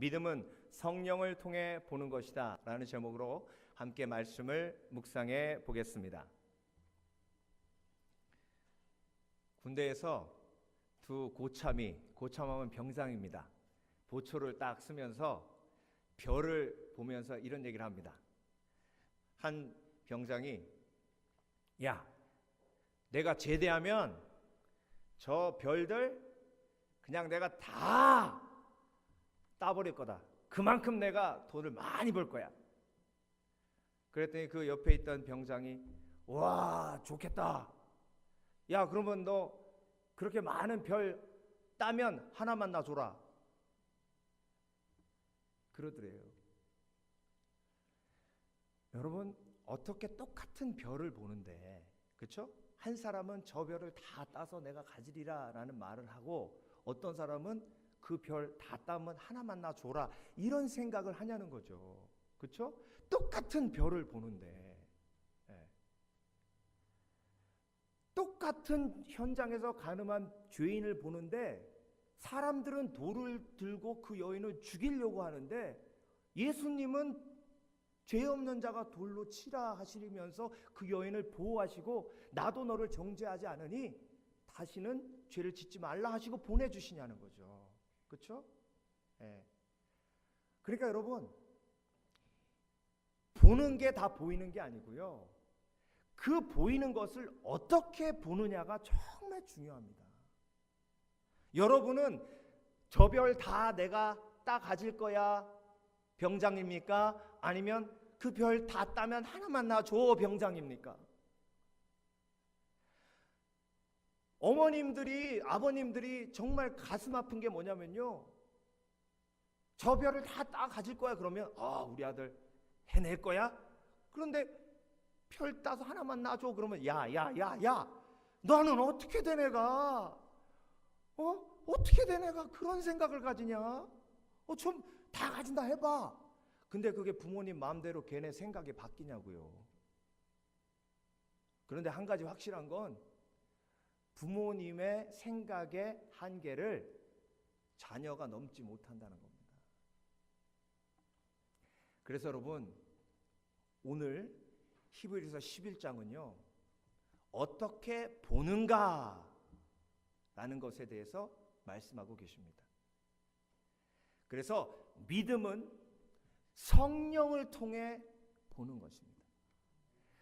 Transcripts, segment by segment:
믿음은 성령을 통해 보는 것이다 라는 제목으로 함께 말씀을 묵상해 보겠습니다. 군대에서 두 고참하면 병장입니다. 보초를 딱 쓰면서 별을 보면서 이런 얘기를 합니다. 한 병장이, 야, 내가 제대하면 저 별들 그냥 내가 다 따버릴 거다. 그만큼 내가 돈을 많이 벌 거야. 그랬더니 그 옆에 있던 병장이, 와, 좋겠다. 야, 그러면 너 그렇게 많은 별 따면 하나만 나 줘라. 그러더래요. 여러분, 어떻게 똑같은 별을 보는데, 그렇죠? 한 사람은 저 별을 다 따서 내가 가지리라 라는 말을 하고, 어떤 사람은 그 별 다 따면 하나만 나 줘라, 이런 생각을 하냐는 거죠. 그렇죠? 똑같은 별을 보는데, 똑같은 현장에서 가늠한 죄인을 보는데 사람들은 돌을 들고 그 여인을 죽이려고 하는데 예수님은 죄 없는 자가 돌로 치라 하시면서 그 여인을 보호하시고 나도 너를 정죄하지 않으니 다시는 죄를 짓지 말라 하시고 보내주시냐는 거죠. 그렇죠? 그러니까 여러분, 보는 게 다 보이는 게 아니고요, 그 보이는 것을 어떻게 보느냐가 정말 중요합니다. 여러분은 저 별 다 내가 따 가질 거야 병장입니까? 아니면 그 별 다 따면 하나만 나 줘 병장입니까? 어머님들이, 아버님들이 정말 가슴 아픈 게 뭐냐면요, 저 별을 다 따 가질 거야 그러면 우리 아들 해낼 거야? 그런데 별 따서 하나만 놔줘 그러면 야 너는 어떻게 된 애가 어떻게 된 애가 그런 생각을 가지냐? 좀 다 가진다 해봐. 근데 그게 부모님 마음대로 걔네 생각이 바뀌냐고요. 그런데 한 가지 확실한 건 부모님의 생각의 한계를 자녀가 넘지 못한다는 겁니다. 그래서 여러분, 오늘 히브리서 11장은요 어떻게 보는가 라는 것에 대해서 말씀하고 계십니다. 그래서 믿음은 성령을 통해 보는 것입니다.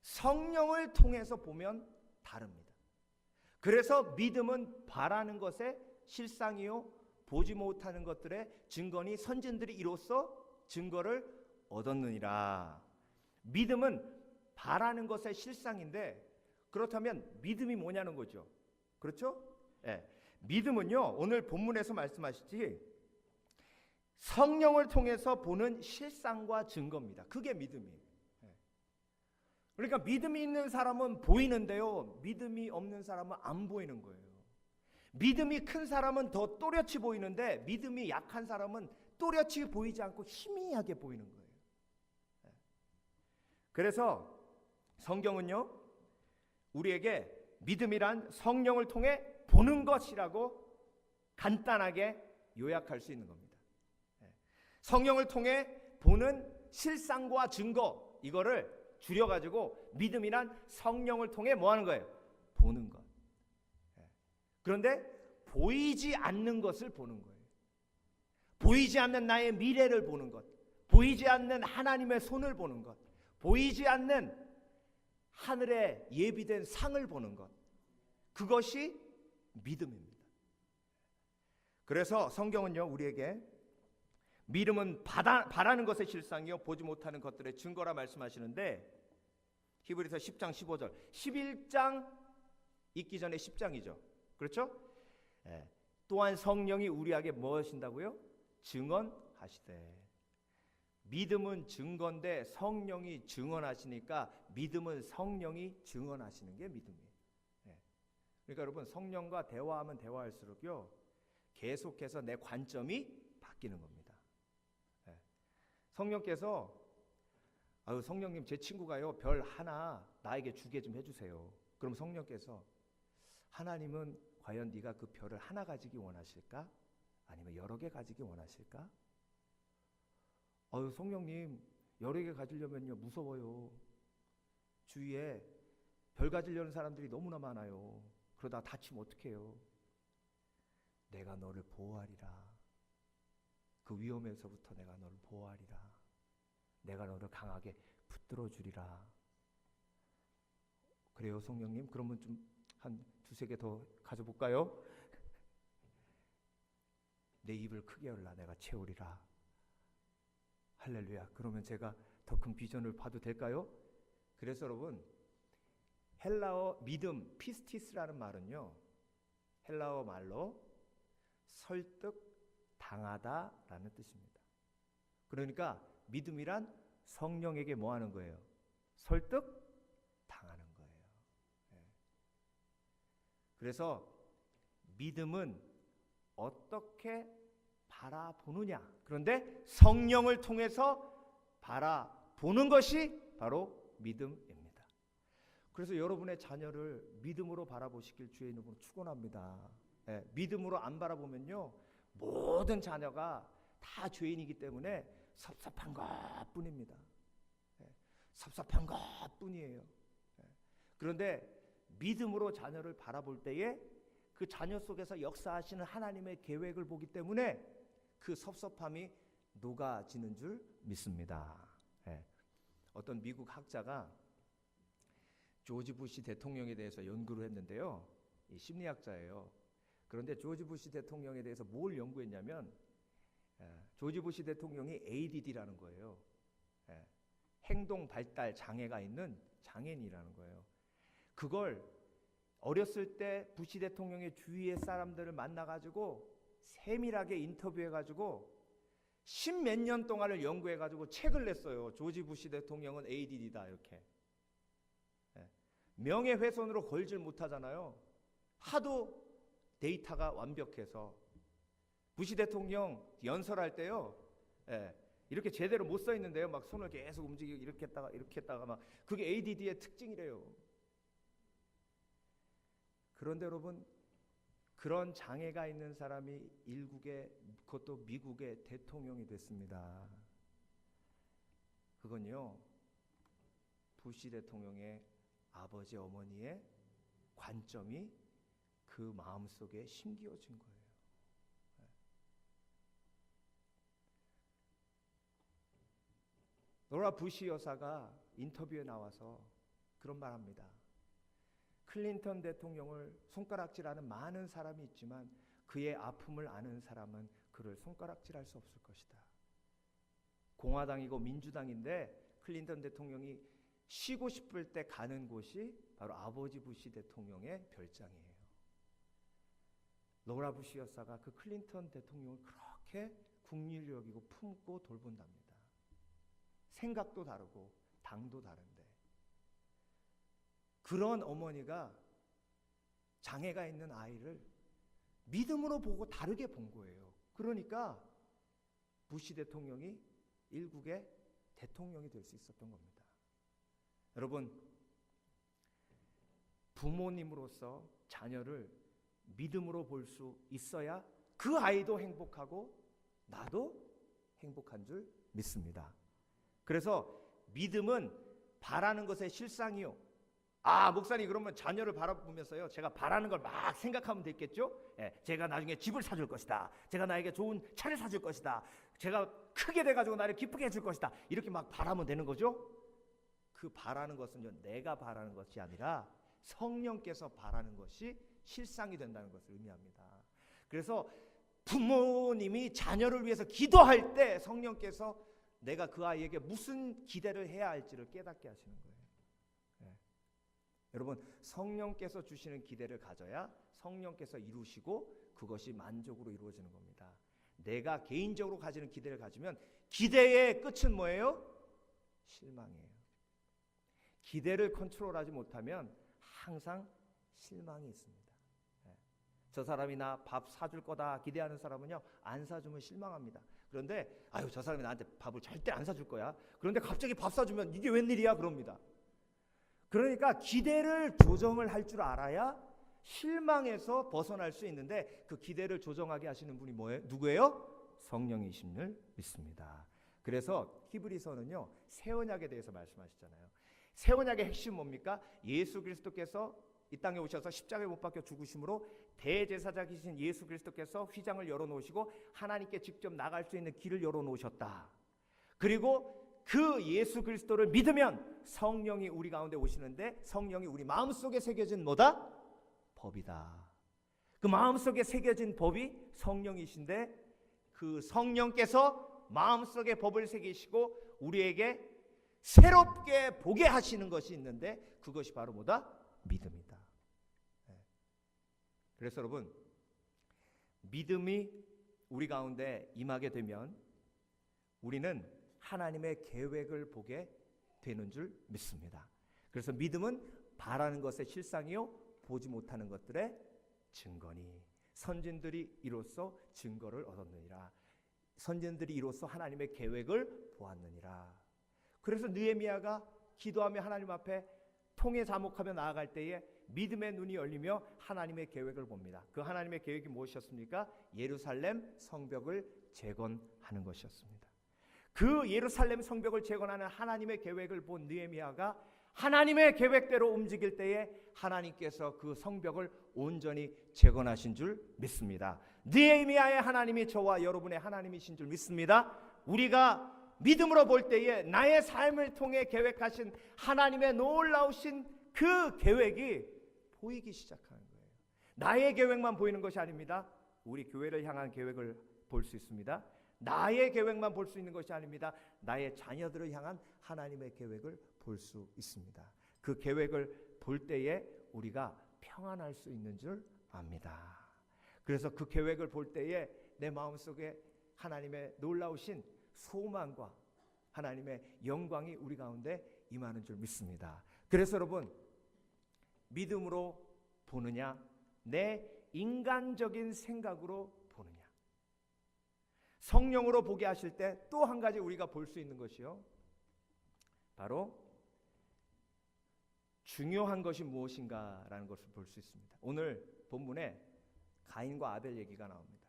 성령을 통해서 보면 다릅니다. 그래서 믿음은 바라는 것의 실상이요 보지 못하는 것들의 증거니 선진들이 이로써 증거를 얻었느니라. 믿음은 바라는 것의 실상인데, 그렇다면 믿음이 뭐냐는 거죠. 그렇죠? 믿음은요, 오늘 본문에서 말씀하시지 성령을 통해서 보는 실상과 증거입니다. 그게 믿음이에요. 그러니까 믿음이 있는 사람은 보이는데요, 믿음이 없는 사람은 안 보이는 거예요. 믿음이 큰 사람은 더 또렷이 보이는데 믿음이 약한 사람은 또렷이 보이지 않고 희미하게 보이는 거예요. 그래서 성경은요 우리에게 믿음이란 성령을 통해 보는 것이라고 간단하게 요약할 수 있는 겁니다. 성령을 통해 보는 실상과 증거, 이거를 줄여가지고 믿음이란 성령을 통해 뭐 하는 거예요? 보는 것. 그런데 보이지 않는 것을 보는 거예요. 보이지 않는 나의 미래를 보는 것, 보이지 않는 하나님의 손을 보는 것, 보이지 않는 하늘에 예비된 상을 보는 것, 그것이 믿음입니다. 그래서 성경은요 우리에게 믿음은 바라는 것의 실상이요 보지 못하는 것들의 증거라 말씀하시는데, 히브리서 10장 15절, 11장 있기 전에 10장이죠. 그렇죠? 또한 성령이 우리에게 뭐 하신다고요? 증언하시되. 믿음은 증거인데 성령이 증언하시니까 믿음은 성령이 증언하시는 게 믿음이에요. 그러니까 여러분, 성령과 대화하면 대화할수록요 계속해서 내 관점이 바뀌는 겁니다. 성령께서 성령님 제 친구가요 별 하나 나에게 주게 좀 해주세요. 그럼 성령께서 하나님은 과연 네가 그 별을 하나 가지기 원하실까? 아니면 여러 개 가지기 원하실까? 성령님 여러 개 가지려면요 무서워요. 주위에 별 가지려는 사람들이 너무나 많아요. 그러다 다치면 어떡해요? 내가 너를 보호하리라. 그 위험에서부터 내가 너를 보호하리라. 내가 너를 강하게 붙들어 주리라. 그래요 성령님? 그러면 좀 한 두세 개 더 가져볼까요? 내 입을 크게 열라. 내가 채우리라. 할렐루야. 그러면 제가 더 큰 비전을 봐도 될까요? 그래서 여러분, 헬라어 믿음, 피스티스라는 말은요, 헬라어 말로 설득 당하다라는 뜻입니다. 그러니까 믿음이란 성령에게 뭐 하는 거예요? 설득 당하는 거예요. 그래서 믿음은 어떻게 바라보느냐. 그런데 성령을 통해서 바라보는 것이 바로 믿음입니다. 그래서 여러분의 자녀를 믿음으로 바라보시길 주의 이름으로 축원합니다. 믿음으로 안 바라보면요 모든 자녀가 다 죄인이기 때문에 섭섭한 것뿐입니다. 섭섭한 것뿐이에요. 그런데 믿음으로 자녀를 바라볼 때에 그 자녀 속에서 역사하시는 하나님의 계획을 보기 때문에 그 섭섭함이 녹아지는 줄 믿습니다. 어떤 미국 학자가 조지 부시 대통령에 대해서 연구를 했는데요. 이 심리학자예요. 그런데 조지 부시 대통령에 대해서 뭘 연구했냐면 조지 부시 대통령이 ADD라는 거예요. 행동 발달 장애가 있는 장애인이라는 거예요. 그걸 어렸을 때 부시 대통령의 주위의 사람들을 만나가지고 세밀하게 인터뷰해가지고 10몇 년 동안을 연구해가지고 책을 냈어요. 조지 부시 대통령은 ADD다 이렇게. 명예훼손으로 걸질 못하잖아요. 하도 데이터가 완벽해서. 부시 대통령 연설할 때요, 이렇게 제대로 못 써 있는데요, 막 손을 계속 움직이고 이렇게 했다가 막 그게 ADD의 특징이래요. 그런데 여러분, 그런 장애가 있는 사람이 일국의, 그것도 미국의 대통령이 됐습니다. 그건요, 부시 대통령의 아버지 어머니의 관점이 그 마음속에 심겨진 거예요. 노라 부시 여사가 인터뷰에 나와서 그런 말 합니다. 클린턴 대통령을 손가락질하는 많은 사람이 있지만 그의 아픔을 아는 사람은 그를 손가락질할 수 없을 것이다. 공화당이고 민주당인데 클린턴 대통령이 쉬고 싶을 때 가는 곳이 바로 아버지 부시 대통령의 별장이에요. 로라 부시 여사가 그 클린턴 대통령을 그렇게 국리를 여기고 품고 돌본답니다. 생각도 다르고 당도 다른데 그런 어머니가 장애가 있는 아이를 믿음으로 보고 다르게 본 거예요. 그러니까 부시 대통령이 일국의 대통령이 될 수 있었던 겁니다. 여러분, 부모님으로서 자녀를 믿음으로 볼 수 있어야 그 아이도 행복하고 나도 행복한 줄 믿습니다. 그래서 믿음은 바라는 것의 실상이요. 목사님, 그러면 자녀를 바라보면서요, 제가 바라는 걸 막 생각하면 됐겠죠? 제가 나중에 집을 사줄 것이다. 제가 나에게 좋은 차를 사줄 것이다. 제가 크게 돼가지고 나를 기쁘게 해줄 것이다. 이렇게 막 바라면 되는 거죠? 그 바라는 것은요, 내가 바라는 것이 아니라 성령께서 바라는 것이 실상이 된다는 것을 의미합니다. 그래서 부모님이 자녀를 위해서 기도할 때 성령께서 내가 그 아이에게 무슨 기대를 해야 할지를 깨닫게 하시는 거예요. 여러분, 성령께서 주시는 기대를 가져야 성령께서 이루시고 그것이 만족으로 이루어지는 겁니다. 내가 개인적으로 가지는 기대를 가지면 기대의 끝은 뭐예요? 실망이에요. 기대를 컨트롤하지 못하면 항상 실망이 있습니다. 저 사람이 나 밥 사줄 거다 기대하는 사람은요, 안 사주면 실망합니다. 그런데 저 사람이 나한테 밥을 절대 안 사줄 거야. 그런데 갑자기 밥 사주면 이게 웬일이야 그럽니다. 그러니까 기대를 조정을 할 줄 알아야 실망에서 벗어날 수 있는데 그 기대를 조정하게 하시는 분이 누구예요? 성령이심을 믿습니다. 그래서 히브리서는요, 새 언약에 대해서 말씀하시잖아요. 새 언약의 핵심 뭡니까? 예수 그리스도께서 이 땅에 오셔서 십자가에 못 박혀 죽으심으로 대제사장이신 예수 그리스도께서 휘장을 열어놓으시고 하나님께 직접 나갈 수 있는 길을 열어놓으셨다. 그리고 그 예수 그리스도를 믿으면 성령이 우리 가운데 오시는데 성령이 우리 마음속에 새겨진 뭐다? 법이다. 그 마음속에 새겨진 법이 성령이신데 그 성령께서 마음속에 법을 새기시고 우리에게 새롭게 보게 하시는 것이 있는데 그것이 바로 뭐다? 믿음이다. 그래서 여러분, 믿음이 우리 가운데 임하게 되면 우리는 하나님의 계획을 보게 되는 줄 믿습니다. 그래서 믿음은 바라는 것의 실상이요 보지 못하는 것들의 증거니 선진들이 이로써 증거를 얻었느니라. 선진들이 이로써 하나님의 계획을 보았느니라. 그래서 느헤미야가 기도하며 하나님 앞에 통에 자목하며 나아갈 때에 믿음의 눈이 열리며 하나님의 계획을 봅니다. 그 하나님의 계획이 무엇이었습니까? 예루살렘 성벽을 재건하는 것이었습니다. 그 예루살렘 성벽을 재건하는 하나님의 계획을 본 느헤미야가 하나님의 계획대로 움직일 때에 하나님께서 그 성벽을 온전히 재건하신 줄 믿습니다. 느헤미야의 하나님이 저와 여러분의 하나님이신 줄 믿습니다. 우리가 믿음으로 볼 때에 나의 삶을 통해 계획하신 하나님의 놀라우신 그 계획이 보이기 시작하는 거예요. 나의 계획만 보이는 것이 아닙니다. 우리 교회를 향한 계획을 볼 수 있습니다. 나의 계획만 볼 수 있는 것이 아닙니다. 나의 자녀들을 향한 하나님의 계획을 볼 수 있습니다. 그 계획을 볼 때에 우리가 평안할 수 있는 줄 압니다. 그래서 그 계획을 볼 때에 내 마음속에 하나님의 놀라우신 소망과 하나님의 영광이 우리 가운데 임하는 줄 믿습니다. 그래서 여러분, 믿음으로 보느냐, 내 인간적인 생각으로 보느냐. 성령으로 보게 하실 때 또 한 가지 우리가 볼 수 있는 것이요, 바로 중요한 것이 무엇인가라는 것을 볼 수 있습니다. 오늘 본문에 가인과 아벨 얘기가 나옵니다.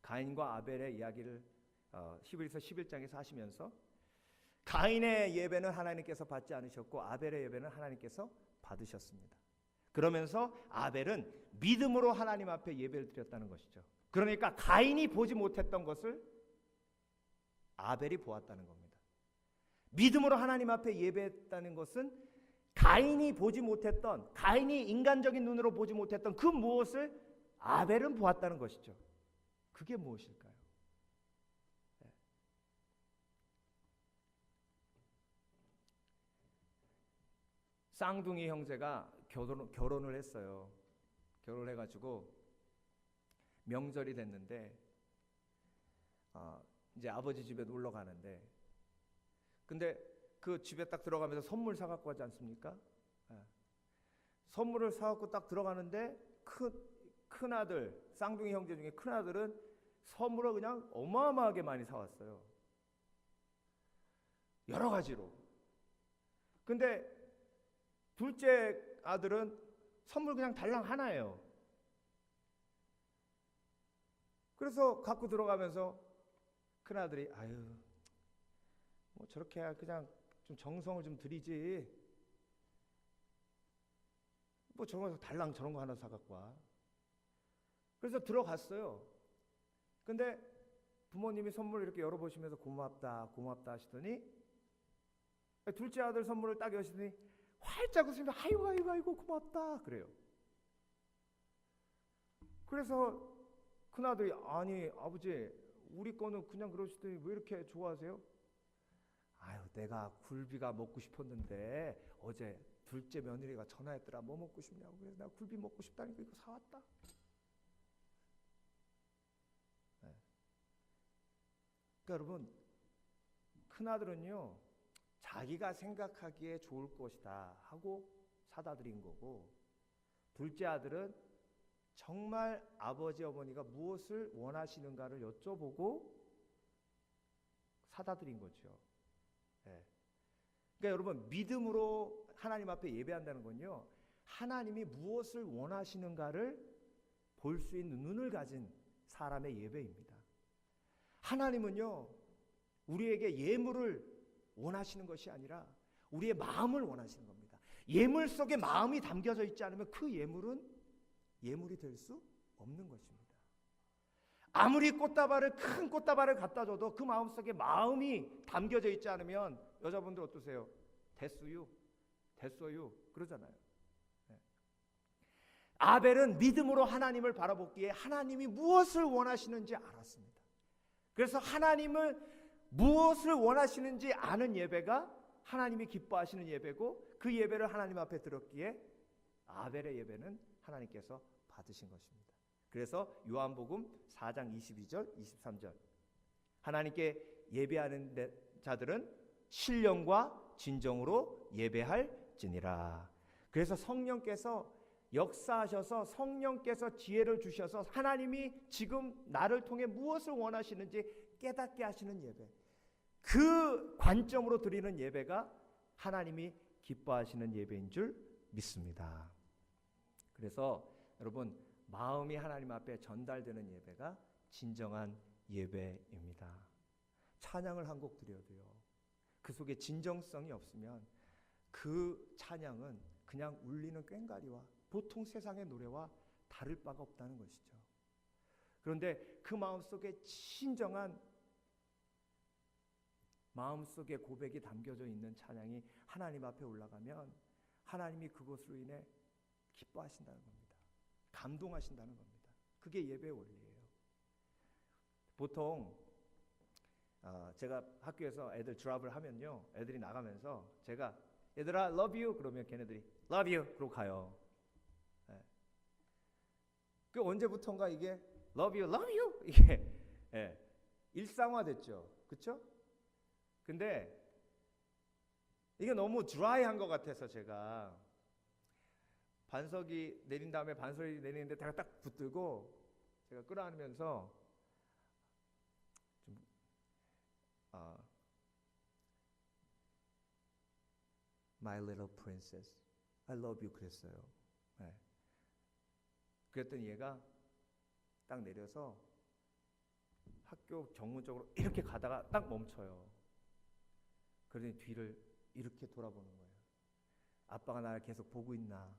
가인과 아벨의 이야기를 히브리서 11장에서 하시면서 가인의 예배는 하나님께서 받지 않으셨고 아벨의 예배는 하나님께서 받으셨습니다. 그러면서 아벨은 믿음으로 하나님 앞에 예배를 드렸다는 것이죠. 그러니까 가인이 보지 못했던 것을 아벨이 보았다는 겁니다. 믿음으로 하나님 앞에 예배했다는 것은 가인이 보지 못했던, 가인이 인간적인 눈으로 보지 못했던 그 무엇을 아벨은 보았다는 것이죠. 그게 무엇일까요? 쌍둥이 형제가 결혼을 했어요. 결혼을 해가지고 명절이 됐는데 이제 아버지 집에 놀러 가는데, 근데 그 집에 딱 들어가면서 선물 사갖고 가지 않습니까? 선물을 사갖고 딱 들어가는데 큰 아들, 쌍둥이 형제 중에 큰 아들은 선물을 그냥 어마어마하게 많이 사왔어요. 여러 가지로. 근데 둘째 아들은 선물 그냥 달랑 하나예요. 그래서 갖고 들어가면서 큰아들이 아유 뭐 저렇게 그냥 좀 정성을 좀 들이지 뭐 저런 거 달랑 저런 거 하나 사갖고 와. 그래서 들어갔어요. 근데 부모님이 선물을 이렇게 열어보시면서 고맙다 고맙다 하시더니 둘째 아들 선물을 딱 여시더니 활짝 웃으면서 아이고 고맙다 그래요. 그래서 큰아들이 아니 아버지 우리 거는 그냥 그러시더니 왜 이렇게 좋아하세요? 아유 내가 굴비가 먹고 싶었는데 어제 둘째 며느리가 전화했더라. 뭐 먹고 싶냐고. 그래서 내가 굴비 먹고 싶다니까 이거 사왔다. 네. 그러니까 여러분, 큰아들은요 자기가 생각하기에 좋을 것이다 하고 사다 드린 거고, 둘째 아들은 정말 아버지 어머니가 무엇을 원하시는가를 여쭤보고 사다 드린 거죠. 네. 그러니까 여러분, 믿음으로 하나님 앞에 예배한다는 건요, 하나님이 무엇을 원하시는가를 볼 수 있는 눈을 가진 사람의 예배입니다. 하나님은요 우리에게 예물을 원하시는 것이 아니라 우리의 마음을 원하시는 겁니다. 예물 속에 마음이 담겨져 있지 않으면 그 예물은 예물이 될 수 없는 것입니다. 아무리 큰 꽃다발을 갖다 줘도 그 마음 속에 마음이 담겨져 있지 않으면, 여자분들 어떠세요? 됐어요 그러잖아요. 아벨은 믿음으로 하나님을 바라보기에 하나님이 무엇을 원하시는지 알았습니다. 그래서 하나님을 무엇을 원하시는지 아는 예배가 하나님이 기뻐하시는 예배고, 그 예배를 하나님 앞에 드렸기에 아벨의 예배는 하나님께서 받으신 것입니다. 그래서 요한복음 4장 22절 23절, 하나님께 예배하는 자들은 신령과 진정으로 예배할지니라. 그래서 성령께서 역사하셔서 성령께서 지혜를 주셔서 하나님이 지금 나를 통해 무엇을 원하시는지 깨닫게 하시는 예배, 그 관점으로 드리는 예배가 하나님이 기뻐하시는 예배인 줄 믿습니다. 그래서 여러분, 마음이 하나님 앞에 전달되는 예배가 진정한 예배입니다. 찬양을 한 곡 드려도요, 그 속에 진정성이 없으면 그 찬양은 그냥 울리는 꽹과리와 보통 세상의 노래와 다를 바가 없다는 것이죠. 그런데 그 마음속에 진정한 마음속에 고백이 담겨져 있는 찬양이 하나님 앞에 올라가면 하나님이 그것으로 인해 기뻐하신다는 겁니다. 감동하신다는 겁니다. 그게 예배의 원리예요. 보통 제가 학교에서 애들 드랍을 하면요, 애들이 나가면서 제가 얘들아 love you 그러면 걔네들이 love you 그러고 가요. 네. 그 언제부턴가 이게 love you 이게 일상화됐죠. 그렇죠? 근데 이게 너무 드라이한 것 같아서 제가 반석이 내린 다음에 반석이 내리는데 제가 딱 붙들고 제가 끌어안으면서 좀 My little princess, I love you 그랬어요. 네. 그랬더니 얘가 딱 내려서 학교 정문 쪽으로 이렇게 가다가 딱 멈춰요. 그러더니 뒤를 이렇게 돌아보는 거예요. 아빠가 나를 계속 보고 있나?